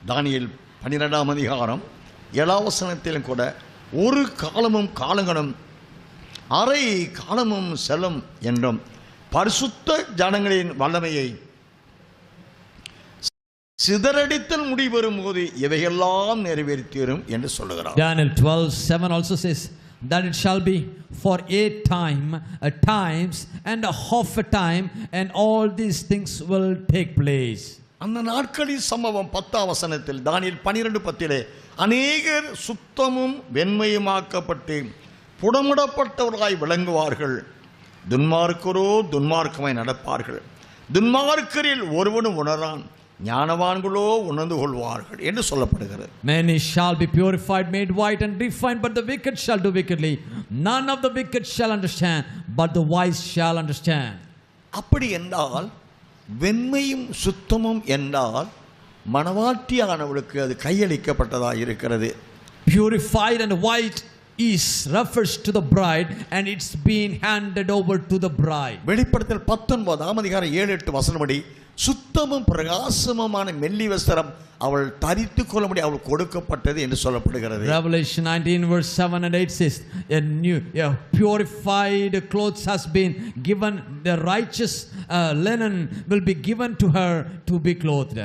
தானியேல் 12ஆம் அதிகாரம் 7ஆம் வசனத்திலும் கூட ஒரு காலமும் காலங்களும் அரை காலமும் செல்லும் என்றும் பரிசுத்த ஜனங்களின் வல்லமையை சிதறடித்தல் முடிவரும் போது இவையெல்லாம் நிறைவேறித்தீரும் என்று சொல்லுகிறார். Daniel 12:7 also says that it shall be for a time, a times and a half a time, and all these things will take place. அந்த நாட்களின் சம்பவம் 10ஆம் வசனத்தில் தானியேல் 12:10 அநேகர் சுத்தமும் வெண்மையுமாக்கப்பட்டு புடமிடப்பட்டவர்களாய் விளங்குவார்கள், துன்மார்க்கரோ துன்மார்க்கமாய் நடப்பார்கள், துன்மார்க்கரில் ஒருவனும் உணரான், ஞானவான்களோ உணர்ந்து கொள்வார்கள் என்று சொல்லப்படுகிறது. Many shall be purified, made white and refined, but the wicked shall do wickedly. None of the wicked shall understand, but the wise shall understand. அப்படி என்றால் வெண்மையும் சுத்தமும் என்றால் மணவாட்டியானவளுக்கு அது கையளிக்கப்பட்டதாக இருக்கிறது. Purified and white is refers to the bride, and it's being handed over to the bride. வெளிப்படுத்தல் 19ஆம் அதிகாரம் 7-8 வசனப்படி சுத்தமும் பிரகாசமுமான மெல்லி வஸ்திரம் அவள் தரித்துக் கொள்ளும்படி அவள் கொடுக்கப்பட்டது என்று சொல்லப்படுகிறது. Revelation 19:7 and 8 says a purified clothes has been given, the righteous linen will be given to her to be clothed.